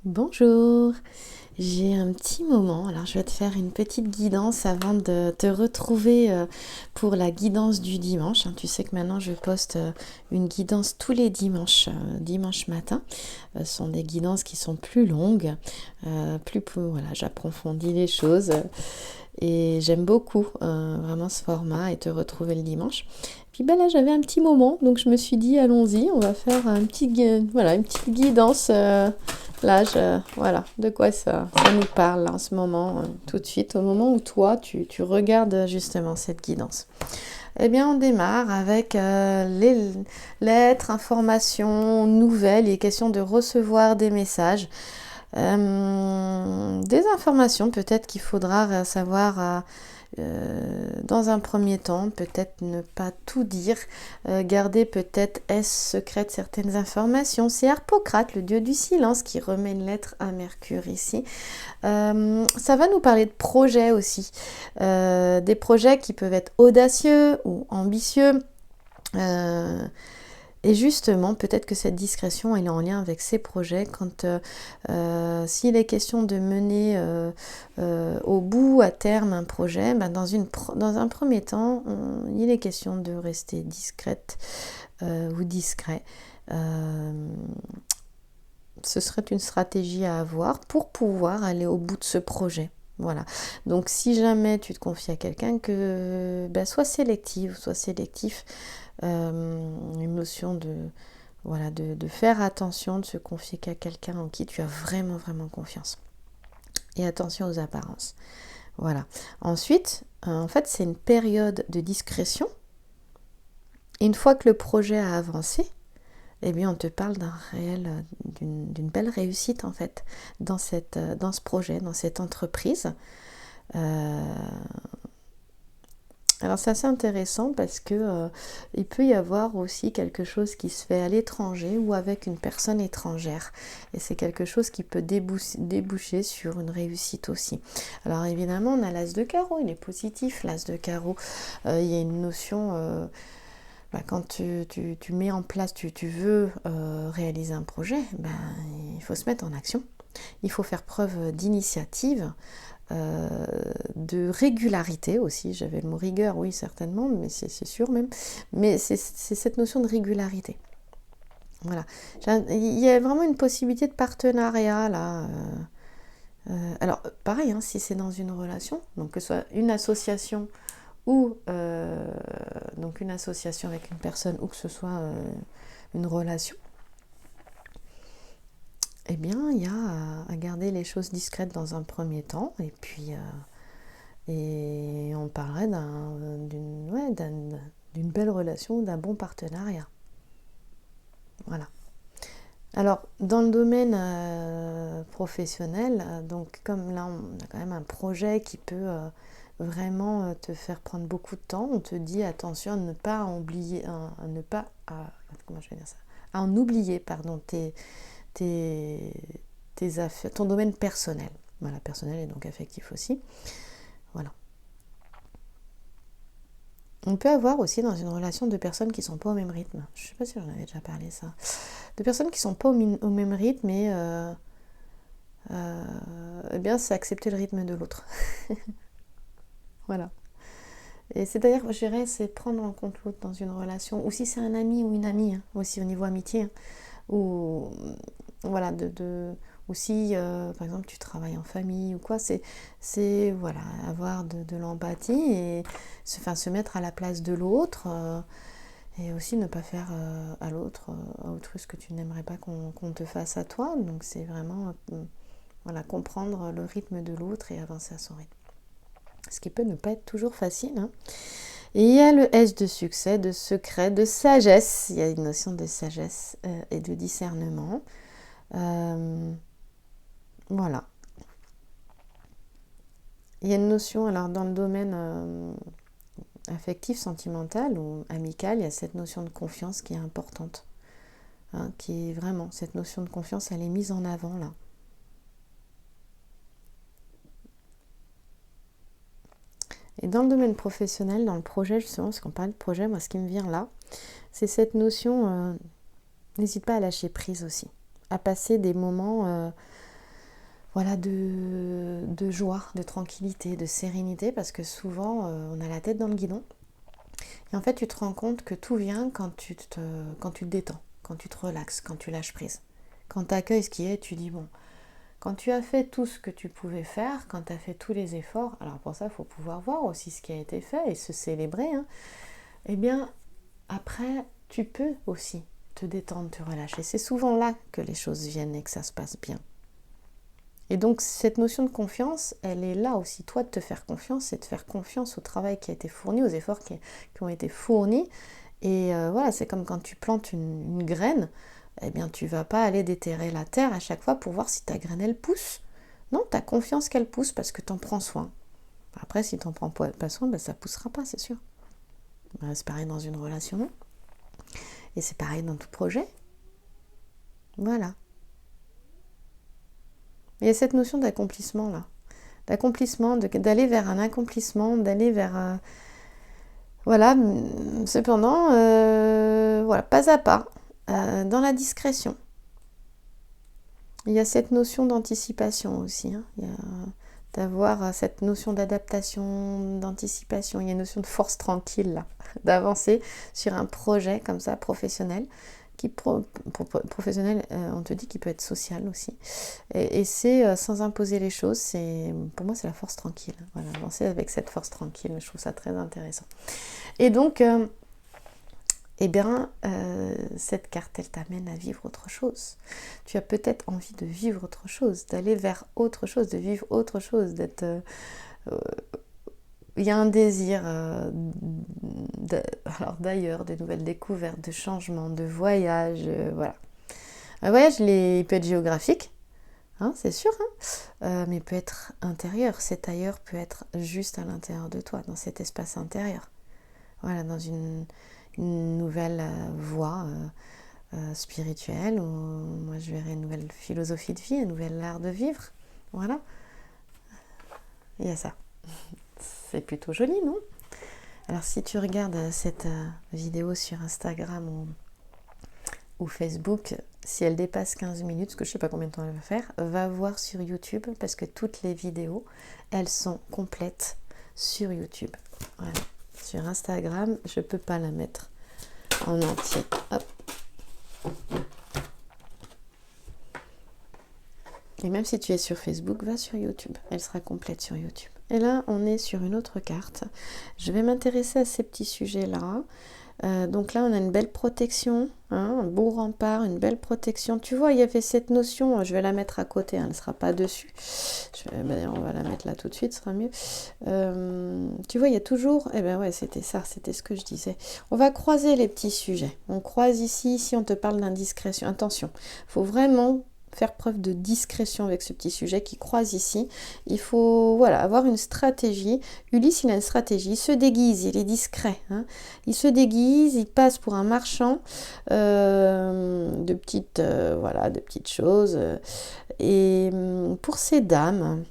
Bonjour, j'ai un petit moment, alors je vais te faire une petite guidance avant de te retrouver pour la guidance du dimanche. Tu sais que maintenant je poste une guidance tous les dimanches, dimanche matin. Ce sont des guidances qui sont plus longues, voilà, j'approfondis les choses et j'aime beaucoup vraiment ce format et te retrouver le dimanche. Puis là j'avais un petit moment, donc je me suis dit allons-y, on va faire une petite guidance. Voilà, de quoi ça nous parle là, en ce moment, tout de suite, au moment où toi, tu regardes justement cette guidance. Eh bien, on démarre avec les lettres, informations, nouvelles. Il est question de recevoir des messages, des informations peut-être qu'il faudra savoir dans un premier temps, peut-être ne pas tout dire, garder peut-être secrète certaines informations. C'est Harpocrate, le dieu du silence, qui remet une lettre à Mercure ici. Ça va nous parler de projets aussi, des projets qui peuvent être audacieux ou ambitieux. Et justement, peut-être que cette discrétion elle est en lien avec ces projets quand s'il est question de mener au bout, à terme, un projet, dans un premier temps, il est question de rester discrète ou discret. Ce serait une stratégie à avoir pour pouvoir aller au bout de ce projet. Voilà. Donc si jamais tu te confies à quelqu'un, sois sélective, sois sélectif. Une notion de faire attention, de se confier qu'à quelqu'un en qui tu as vraiment, vraiment confiance. Et attention aux apparences. Voilà. Ensuite, en fait, c'est une période de discrétion. Une fois que le projet a avancé, eh bien, on te parle d'une belle réussite, en fait, dans ce projet, dans cette entreprise. Alors c'est assez intéressant parce que il peut y avoir aussi quelque chose qui se fait à l'étranger ou avec une personne étrangère. Et c'est quelque chose qui peut déboucher sur une réussite aussi. Alors évidemment, on a l'as de carreau, il est positif, l'as de carreau. Il y a une notion, quand tu mets en place, tu veux réaliser un projet, il faut se mettre en action. Il faut faire preuve d'initiative. De régularité aussi, j'avais le mot rigueur, oui certainement, mais c'est sûr même, mais c'est cette notion de régularité. Voilà, il y a vraiment une possibilité de partenariat là. Alors pareil, si c'est dans une relation, donc que ce soit une association ou donc une association avec une personne ou que ce soit une relation, eh bien il y a à garder les choses discrètes dans un premier temps et puis et on parlerait d'une belle relation, d'un bon partenariat. Voilà. Alors, dans le domaine professionnel, donc comme là, on a quand même un projet qui peut vraiment te faire prendre beaucoup de temps, on te dit attention à ne pas oublier, comment je vais dire ça, à en oublier, pardon, tes affaires, ton domaine personnel. Voilà, personnel et donc affectif aussi. Voilà. On peut avoir aussi dans une relation deux personnes qui ne sont pas au même rythme. Je ne sais pas si j'en avais déjà parlé ça. Deux personnes qui ne sont pas au même rythme et eh bien c'est accepter le rythme de l'autre. Voilà. Et c'est d'ailleurs, je dirais, c'est prendre en compte l'autre dans une relation. Ou si c'est un ami ou une amie, aussi au niveau amitié. Ou voilà, ou si par exemple tu travailles en famille ou quoi, c'est voilà, avoir de l'empathie et se mettre à la place de l'autre et aussi ne pas faire à l'autre à autrui ce que tu n'aimerais pas qu'on te fasse à toi. Donc c'est vraiment voilà, comprendre le rythme de l'autre et avancer à son rythme, ce qui peut ne pas être toujours facile. Et il y a le S de succès, de secret, de sagesse. Il y a une notion de sagesse et de discernement. Voilà. Il y a une notion, alors dans le domaine affectif, sentimental ou amical, il y a cette notion de confiance qui est importante. Qui est vraiment, cette notion de confiance, elle est mise en avant là. Et dans le domaine professionnel, dans le projet justement, parce qu'on parle de projet, moi ce qui me vient là, c'est cette notion, n'hésite pas à lâcher prise aussi, à passer des moments voilà, de joie, de tranquillité, de sérénité, parce que souvent on a la tête dans le guidon. Et en fait, tu te rends compte que tout vient quand tu te détends, quand tu te relaxes, quand tu lâches prise. Quand tu accueilles ce qui est, tu dis bon, quand tu as fait tout ce que tu pouvais faire, quand tu as fait tous les efforts, alors pour ça, il faut pouvoir voir aussi ce qui a été fait et se célébrer, hein, eh bien, après, tu peux aussi te détendre, te relâcher. C'est souvent là que les choses viennent et que ça se passe bien. Et donc, cette notion de confiance, elle est là aussi. Toi, de te faire confiance, c'est de faire confiance au travail qui a été fourni, aux efforts qui ont été fournis. Et voilà, c'est comme quand tu plantes une graine, eh bien, tu vas pas aller déterrer la terre à chaque fois pour voir si ta graine, elle pousse. Non, tu as confiance qu'elle pousse parce que tu en prends soin. Après, si tu n'en prends pas soin, ben, ça ne poussera pas, c'est sûr. Ben, c'est pareil dans une relation. Et c'est pareil dans tout projet. Voilà. Il y a cette notion d'accomplissement là. D'accomplissement, d'aller vers un accomplissement, d'aller vers... voilà, cependant, voilà, pas à pas, dans la discrétion. Il y a cette notion d'anticipation aussi, hein. Il y a d'avoir cette notion d'adaptation, d'anticipation. Il y a une notion de force tranquille là, d'avancer sur un projet comme ça, professionnel. Professionnel, on te dit qu'il peut être social aussi. Et c'est sans imposer les choses, pour moi c'est la force tranquille. Voilà, avancer avec cette force tranquille, je trouve ça très intéressant. Et donc, eh bien, cette carte, elle t'amène à vivre autre chose. Tu as peut-être envie de vivre autre chose, d'aller vers autre chose, de vivre autre chose, d'être... il y a un désir alors d'ailleurs, de nouvelles découvertes, de changements, de voyages, voilà. Un voyage, il peut être géographique, hein, c'est sûr, hein, mais il peut être intérieur. Cet ailleurs peut être juste à l'intérieur de toi, dans cet espace intérieur. Voilà, dans une nouvelle voie spirituelle, ou moi je verrais une nouvelle philosophie de vie, un nouvel art de vivre. Voilà, il y a ça. C'est plutôt joli, non ? Alors si tu regardes cette vidéo sur Instagram ou Facebook, si elle dépasse 15 minutes, parce que je ne sais pas combien de temps elle va faire, va voir sur YouTube, parce que toutes les vidéos, elles sont complètes sur YouTube. Voilà. Sur Instagram, je ne peux pas la mettre en entier. Hop. Et même si tu es sur Facebook, va sur YouTube. Elle sera complète sur YouTube. Et là, on est sur une autre carte. Je vais m'intéresser à ces petits sujets-là. Donc là, on a une belle protection, hein, un beau rempart, une belle protection. Tu vois, il y avait cette notion, je vais la mettre à côté, elle ne sera pas dessus. On va la mettre là tout de suite, ce sera mieux. Tu vois, il y a toujours... Eh bien ouais, c'était ça, c'était ce que je disais. On va croiser les petits sujets. On croise ici on te parle d'indiscrétion. Attention, il faut vraiment faire preuve de discrétion avec ce petit sujet qui croise ici. Il faut avoir une stratégie. Ulysse, il a une stratégie. Il se déguise, il est discret. Hein. Il se déguise, il passe pour un marchand de petites choses. Et pour ces dames,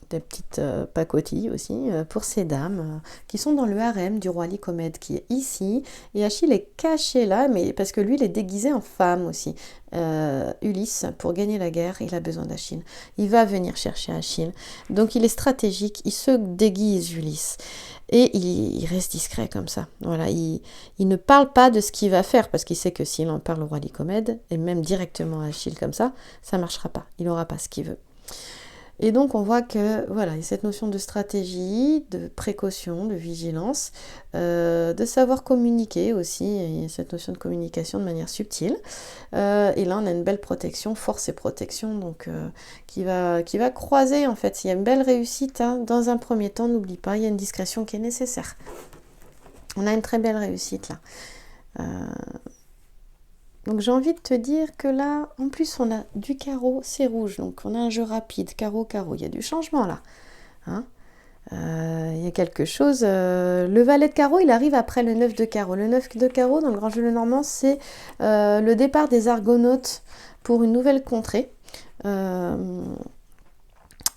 des petites pacotilles aussi, pour ces dames qui sont dans le harem du roi Lycomède qui est ici, et Achille est caché là, mais parce que lui il est déguisé en femme aussi. Ulysse, pour gagner la guerre, il a besoin d'Achille. Il va venir chercher Achille. Donc il est stratégique, il se déguise Ulysse. Et il reste discret comme ça. Voilà, il ne parle pas de ce qu'il va faire, parce qu'il sait que s'il en parle au roi Lycomède, et même directement à Achille comme ça ne marchera pas. Il n'aura pas ce qu'il veut. Et donc on voit que voilà, il y a cette notion de stratégie, de précaution, de vigilance, de savoir communiquer aussi, il y a cette notion de communication de manière subtile. Et là on a une belle protection, force et protection, donc qui va croiser en fait. Il y a une belle réussite, hein. Dans un premier temps, n'oublie pas, il y a une discrétion qui est nécessaire. On a une très belle réussite là. Donc j'ai envie de te dire que là, en plus on a du carreau, c'est rouge, donc on a un jeu rapide, carreau, il y a du changement là. Hein, il y a quelque chose, le valet de carreau, il arrive après le 9 de carreau. Le 9 de carreau, dans le grand jeu Lenormand, c'est le départ des Argonautes pour une nouvelle contrée,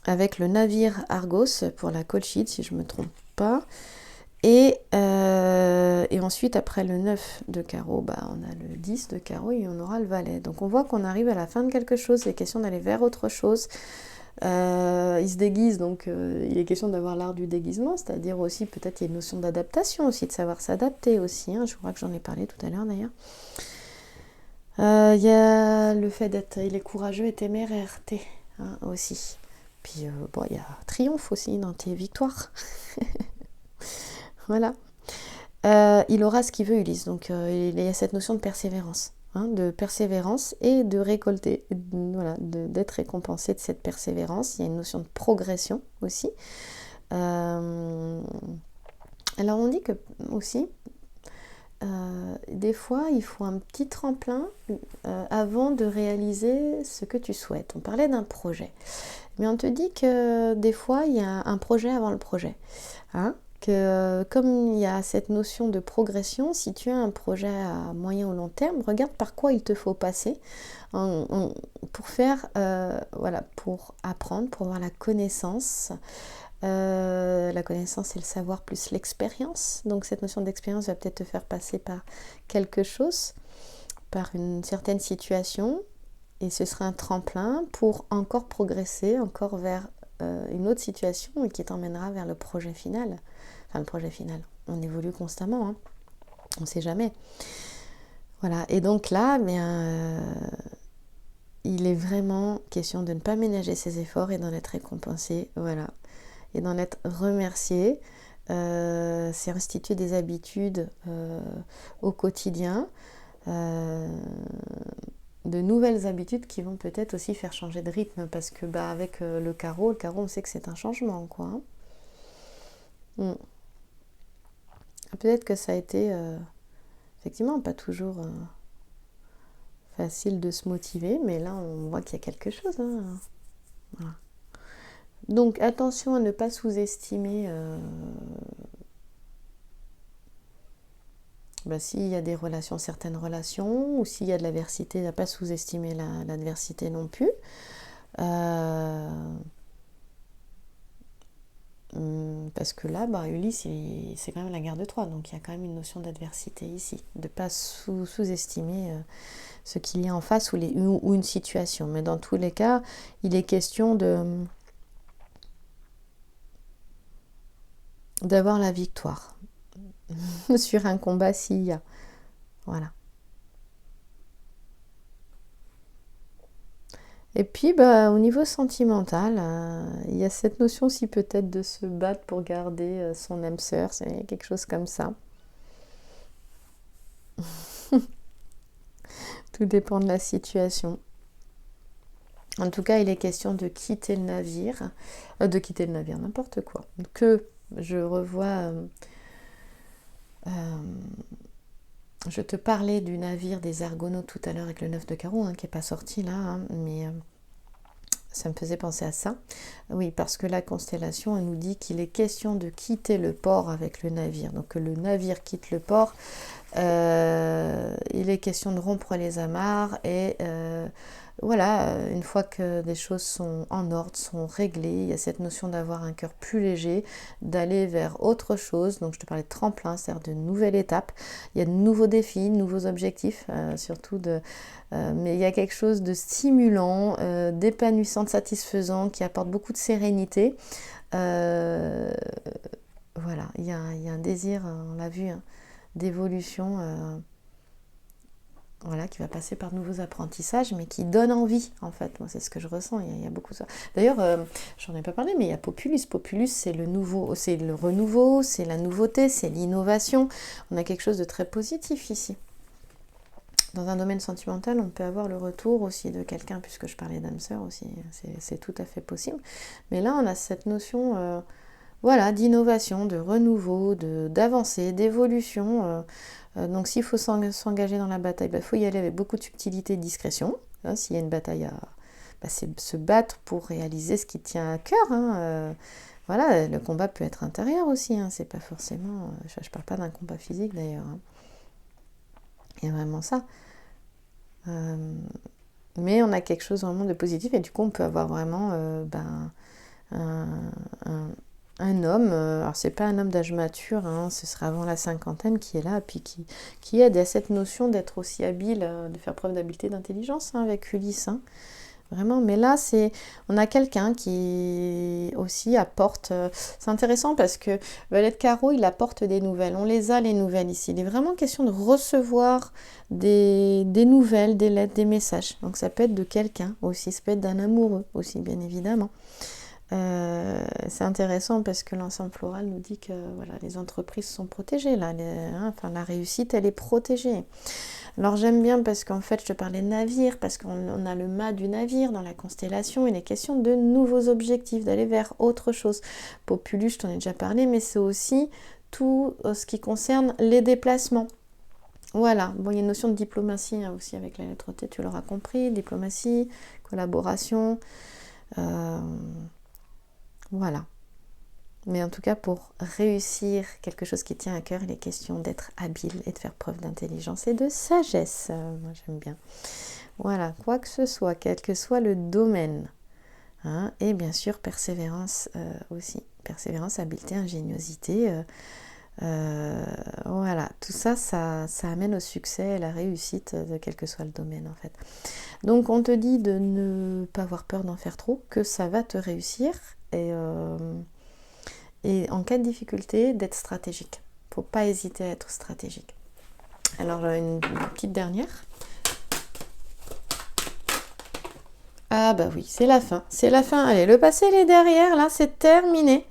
avec le navire Argos pour la Colchide, si je ne me trompe pas. Et Et ensuite, après le 9 de carreau, on a le 10 de carreau et on aura le valet. Donc on voit qu'on arrive à la fin de quelque chose, il est question d'aller vers autre chose. Il se déguise, donc il est question d'avoir l'art du déguisement, c'est-à-dire aussi peut-être il y a une notion d'adaptation aussi, de savoir s'adapter aussi, je crois que j'en ai parlé tout à l'heure d'ailleurs. Il y a le fait d'être, il est courageux et téméraire, aussi. Puis il y a triomphe aussi dans tes victoires. Voilà. Il aura ce qu'il veut, Ulysse, donc il y a cette notion de persévérance. De persévérance et de récolter, voilà, d'être récompensé de cette persévérance. Il y a une notion de progression aussi. Alors on dit que aussi, des fois il faut un petit tremplin avant de réaliser ce que tu souhaites. On parlait d'un projet, mais on te dit que des fois il y a un projet avant le projet, que comme il y a cette notion de progression, si tu as un projet à moyen ou long terme, regarde par quoi il te faut passer pour faire, pour apprendre, pour avoir la connaissance. La connaissance, c'est le savoir plus l'expérience. Donc cette notion d'expérience va peut-être te faire passer par quelque chose, par une certaine situation, et ce sera un tremplin pour encore progresser, encore vers une autre situation et qui t'emmènera vers le projet final. Enfin, le projet final, on évolue constamment, on ne sait jamais. Voilà, et donc là, il est vraiment question de ne pas ménager ses efforts et d'en être récompensé, voilà, et d'en être remercié. C'est instituer des habitudes au quotidien, de nouvelles habitudes qui vont peut-être aussi faire changer de rythme, parce que avec le carreau, on sait que c'est un changement, quoi. Peut-être que ça a été effectivement pas toujours facile de se motiver, mais là on voit qu'il y a quelque chose. Voilà. Donc attention à ne pas sous-estimer s'il y a des relations, certaines relations, ou s'il y a de l'adversité, ne pas sous-estimer l'adversité non plus. Parce que là, Ulysse, c'est quand même la guerre de Troie, donc il y a quand même une notion d'adversité ici, de ne pas sous-estimer ce qu'il y a en face ou une situation. Mais dans tous les cas, il est question d'avoir la victoire sur un combat s'il y a. Voilà. Et puis, au niveau sentimental, il y a cette notion aussi peut-être de se battre pour garder son âme sœur, c'est quelque chose comme ça. Tout dépend de la situation. En tout cas, il est question de quitter le navire, n'importe quoi. Que je revois... je te parlais du navire des Argonautes tout à l'heure avec le 9 de carreau, qui n'est pas sorti là, mais ça me faisait penser à ça. Oui, parce que la constellation, elle nous dit qu'il est question de quitter le port avec le navire. Donc que le navire quitte le port, il est question de rompre les amarres et une fois que des choses sont en ordre, sont réglées, il y a cette notion d'avoir un cœur plus léger, d'aller vers autre chose. Donc je te parlais de tremplin, c'est-à-dire de nouvelles étapes. Il y a de nouveaux défis, de nouveaux objectifs, mais il y a quelque chose de stimulant, d'épanouissant, de satisfaisant, qui apporte beaucoup de sérénité. Il y a un désir, on l'a vu, d'évolution, qui va passer par de nouveaux apprentissages, mais qui donne envie, en fait. Moi, c'est ce que je ressens, il y a beaucoup de ça. D'ailleurs, j'en ai pas parlé, mais il y a Populus. Populus, c'est le renouveau, c'est la nouveauté, c'est l'innovation. On a quelque chose de très positif ici. Dans un domaine sentimental, on peut avoir le retour aussi de quelqu'un, puisque je parlais d'âme sœur aussi, c'est tout à fait possible. Mais là, on a cette notion d'innovation, de renouveau, d'avancée, d'évolution. Donc s'il faut s'engager dans la bataille, il faut y aller avec beaucoup de subtilité et de discrétion. S'il y a une bataille, c'est se battre pour réaliser ce qui tient à cœur. Le combat peut être intérieur aussi, c'est pas forcément... je parle pas d'un combat physique d'ailleurs. Il y a vraiment ça. Mais on a quelque chose vraiment de positif et du coup on peut avoir vraiment un homme, alors c'est pas un homme d'âge mature, hein, ce sera avant la cinquantaine qui est là, puis qui aide à cette notion d'être aussi habile, de faire preuve d'habileté, d'intelligence, hein, avec Ulysse, hein. Vraiment, mais là, on a quelqu'un qui aussi apporte, c'est intéressant parce que Valet de Carreau, il apporte des nouvelles, on les a les nouvelles ici, il est vraiment question de recevoir des nouvelles, des lettres, des messages, donc ça peut être de quelqu'un aussi, ça peut être d'un amoureux aussi, bien évidemment. C'est intéressant parce que l'ensemble floral nous dit que voilà, les entreprises sont protégées, là, enfin, la réussite, elle est protégée. Alors j'aime bien parce qu'en fait je te parlais de navire, parce qu'on a le mât du navire dans la constellation, il est question de nouveaux objectifs, d'aller vers autre chose. Populus, je t'en ai déjà parlé, mais c'est aussi tout ce qui concerne les déplacements. Voilà, bon, il y a une notion de diplomatie, hein, aussi avec la lettre T, tu l'auras compris, diplomatie, collaboration, voilà. Mais en tout cas, pour réussir quelque chose qui tient à cœur, il est question d'être habile et de faire preuve d'intelligence et de sagesse. Moi, j'aime bien. Voilà, quoi que ce soit, quel que soit le domaine. Hein, et bien sûr, persévérance aussi. Persévérance, habileté, ingéniosité. Voilà, tout ça, ça amène au succès et à la réussite de quel que soit le domaine, en fait. Donc, on te dit de ne pas avoir peur d'en faire trop, que ça va te réussir. Et en cas de difficulté, d'être stratégique. Il ne faut pas hésiter à être stratégique. Alors, une petite dernière. Ah bah oui, c'est la fin. C'est la fin. Allez, le passé, il est derrière. Là, c'est terminé.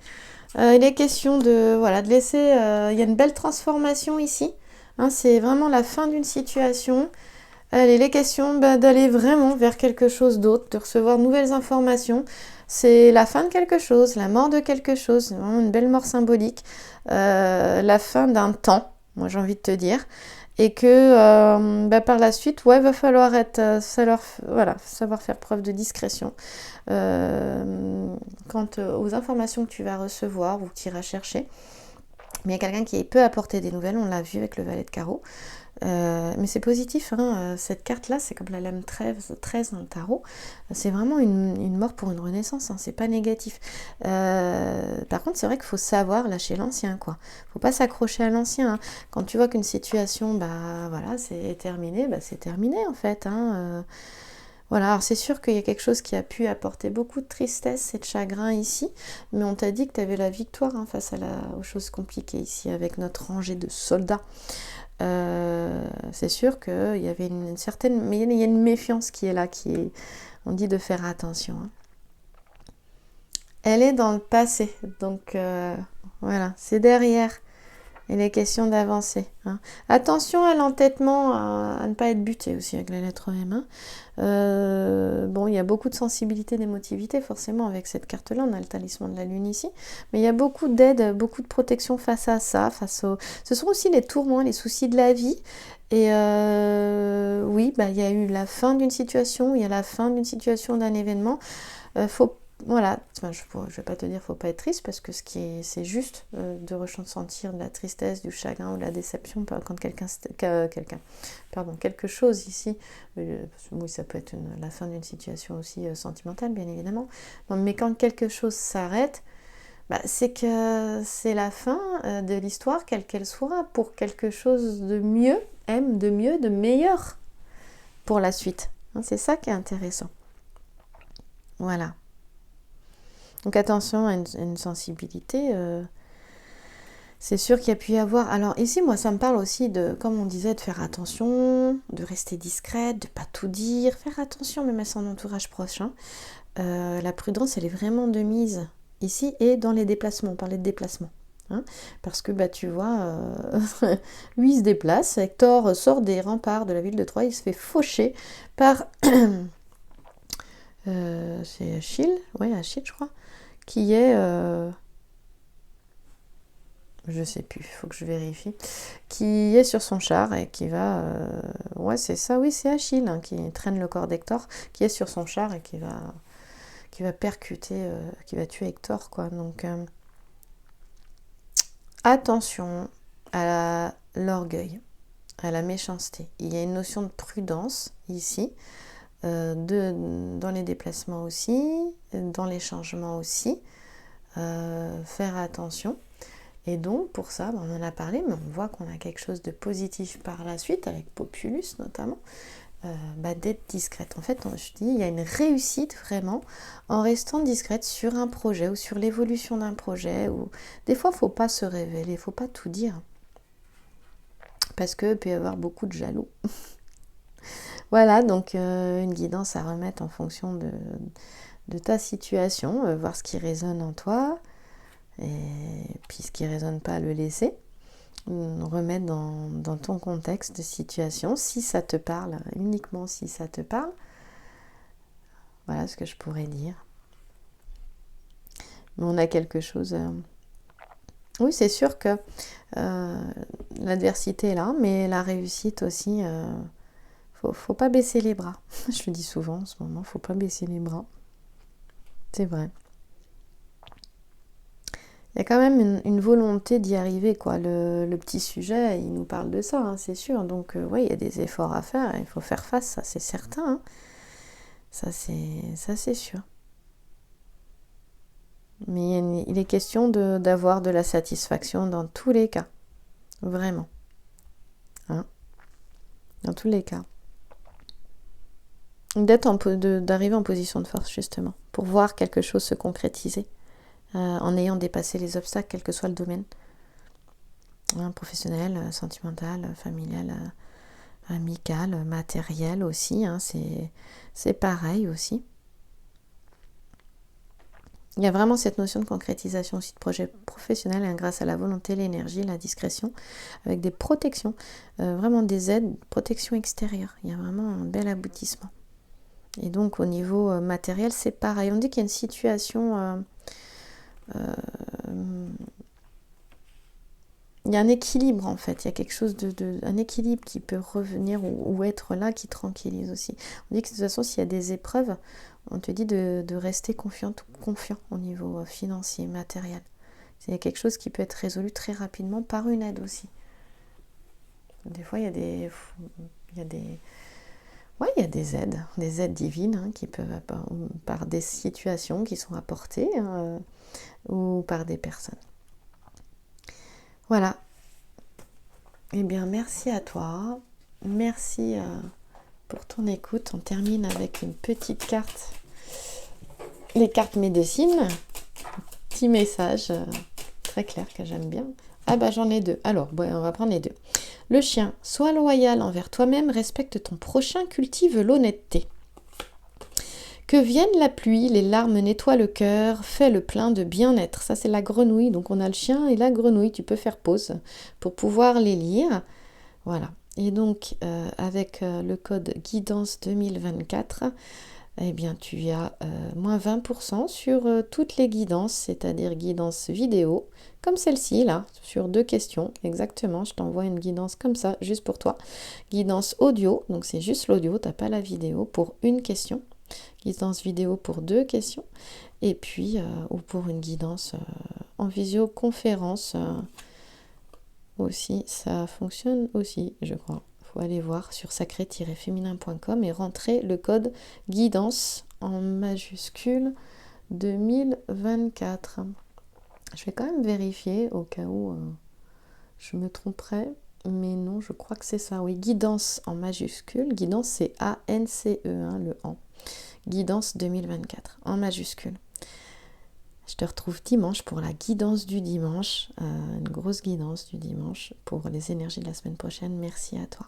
Il est question de laisser... il y a une belle transformation ici. Hein, c'est vraiment la fin d'une situation. Allez, il est question d'aller vraiment vers quelque chose d'autre, de recevoir de nouvelles informations. C'est la fin de quelque chose, la mort de quelque chose, vraiment une belle mort symbolique, la fin d'un temps, moi j'ai envie de te dire, et que par la suite, il va falloir savoir faire preuve de discrétion quant aux informations que tu vas recevoir ou que tu iras chercher. Mais il y a quelqu'un qui peut apporter des nouvelles, on l'a vu avec le valet de carreau. Mais c'est positif, hein. Cette carte-là, c'est comme la lame 13 dans le tarot. C'est vraiment une mort pour une renaissance, hein. C'est pas négatif. Par contre, c'est vrai qu'il faut savoir lâcher l'ancien, quoi. Faut pas s'accrocher à l'ancien, hein. Quand tu vois qu'une situation, c'est terminé, c'est terminé en fait, hein. Voilà, alors c'est sûr qu'il y a quelque chose qui a pu apporter beaucoup de tristesse et de chagrin ici, mais on t'a dit que tu avais la victoire, hein, face aux choses compliquées ici, avec notre rangée de soldats. C'est sûr qu'il y avait une certaine... Mais il y a une méfiance qui est là, on dit de faire attention, hein. Elle est dans le passé, donc voilà, c'est derrière. Il est question d'avancer, hein. Attention à l'entêtement, à ne pas être buté aussi avec la lettre M, hein. Il y a beaucoup de sensibilité, d'émotivité forcément avec cette carte-là. On a le talisman de la lune ici, mais il y a beaucoup d'aide, beaucoup de protection face à ça, ce sont aussi les tourments, les soucis de la vie. Et il y a eu la fin d'une situation, il y a la fin d'une situation, d'un événement. Je vais pas te dire faut pas être triste, parce que c'est juste de ressentir de la tristesse, du chagrin ou de la déception quand quelque chose ici, oui, ça peut être la fin d'une situation aussi sentimentale, bien évidemment, mais quand quelque chose s'arrête, c'est que c'est la fin de l'histoire, quelle qu'elle soit, pour quelque chose de mieux, de meilleur pour la suite, hein. C'est ça qui est intéressant. Voilà. Donc attention à une sensibilité. C'est sûr qu'il y a pu y avoir... Alors ici, moi, ça me parle aussi de, comme on disait, de faire attention, de rester discrète, de pas tout dire, faire attention même à son entourage proche, hein. La prudence, elle est vraiment de mise ici et dans les déplacements. On parlait de déplacement, hein, parce que tu vois, lui il se déplace. Hector sort des remparts de la ville de Troie, il se fait faucher par... c'est Achille, je crois, qui est... je sais plus, il faut que je vérifie, qui est sur son char et qui va... c'est ça, oui, c'est Achille, hein, qui traîne le corps d'Hector, qui est sur son char et qui va percuter, qui va tuer Hector, quoi. Donc, attention à l'orgueil, à la méchanceté. Il y a une notion de prudence ici, dans les déplacements aussi, dans les changements aussi. faire attention. Et donc pour ça, on en a parlé, mais on voit qu'on a quelque chose de positif par la suite, avec Populus notamment, d'être discrète. En fait, je dis, il y a une réussite vraiment en restant discrète sur un projet ou sur l'évolution d'un projet. Ou des fois, il ne faut pas se révéler, il ne faut pas tout dire, parce qu'il peut y avoir beaucoup de jaloux. Voilà, donc une guidance à remettre en fonction de ta situation, voir ce qui résonne en toi, et puis ce qui ne résonne pas, le laisser. Remettre dans ton contexte de situation, si ça te parle, uniquement si ça te parle. Voilà ce que je pourrais dire. Mais on a quelque chose... Oui, c'est sûr que l'adversité est là, mais la réussite aussi... Faut pas baisser les bras. Je le dis souvent en ce moment, faut pas baisser les bras. C'est vrai. Il y a quand même une volonté d'y arriver, quoi. Le petit sujet, il nous parle de ça, hein, c'est sûr. Donc, oui, il y a des efforts à faire, il faut faire face, ça c'est certain. Hein. Ça c'est sûr. Mais il est question d'avoir de la satisfaction dans tous les cas. Vraiment. Hein, dans tous les cas. D'arriver en position de force, justement, pour voir quelque chose se concrétiser. En ayant dépassé les obstacles, quel que soit le domaine. Professionnel, sentimental, familial, amical, matériel aussi, hein, c'est pareil aussi. Il y a vraiment cette notion de concrétisation aussi de projet professionnel, hein, grâce à la volonté, l'énergie, la discrétion, avec des protections, vraiment des aides, protection extérieure. Il y a vraiment un bel aboutissement. Et donc au niveau matériel, c'est pareil. On dit qu'il y a une situation... il y a un équilibre en fait, il y a quelque chose un équilibre qui peut revenir ou être là, qui tranquillise aussi. On dit que de toute façon, s'il y a des épreuves, on te dit de rester confiant au niveau financier, matériel. Il y a quelque chose qui peut être résolu très rapidement par une aide aussi. Des fois, il y a des aides divines, hein, qui peuvent, par des situations qui sont apportées, hein, ou par des personnes. Voilà. Eh bien, merci à toi. Merci pour ton écoute. On termine avec une petite carte. Les cartes médecine. Petit message très clair que j'aime bien. Ah bah j'en ai deux. Alors, on va prendre les deux. Le chien, sois loyal envers toi-même, respecte ton prochain, cultive l'honnêteté. Que vienne la pluie, les larmes nettoient le cœur, fais le plein de bien-être. Ça, c'est la grenouille. Donc, on a le chien et la grenouille. Tu peux faire pause pour pouvoir les lire. Voilà. Et donc, avec le code guidance 2024, eh bien, tu as moins 20% sur toutes les guidances, c'est-à-dire guidance vidéo, comme celle-ci, là, sur 2 questions. Exactement, je t'envoie une guidance comme ça, juste pour toi. Guidance audio, donc c'est juste l'audio, tu n'as pas la vidéo, pour une question. Guidance vidéo pour 2 questions. Et puis, ou pour une guidance en visioconférence aussi. Ça fonctionne aussi, je crois. Il faut aller voir sur sacré-féminin.com et rentrer le code guidance en majuscule 2024. Je vais quand même vérifier au cas où je me tromperais. Mais non, je crois que c'est ça. Oui, guidance en majuscule. Guidance, c'est A-N-C-E, hein, le AN. Guidance 2024, en majuscule. Je te retrouve dimanche pour la guidance du dimanche, une grosse guidance du dimanche pour les énergies de la semaine prochaine. Merci à toi.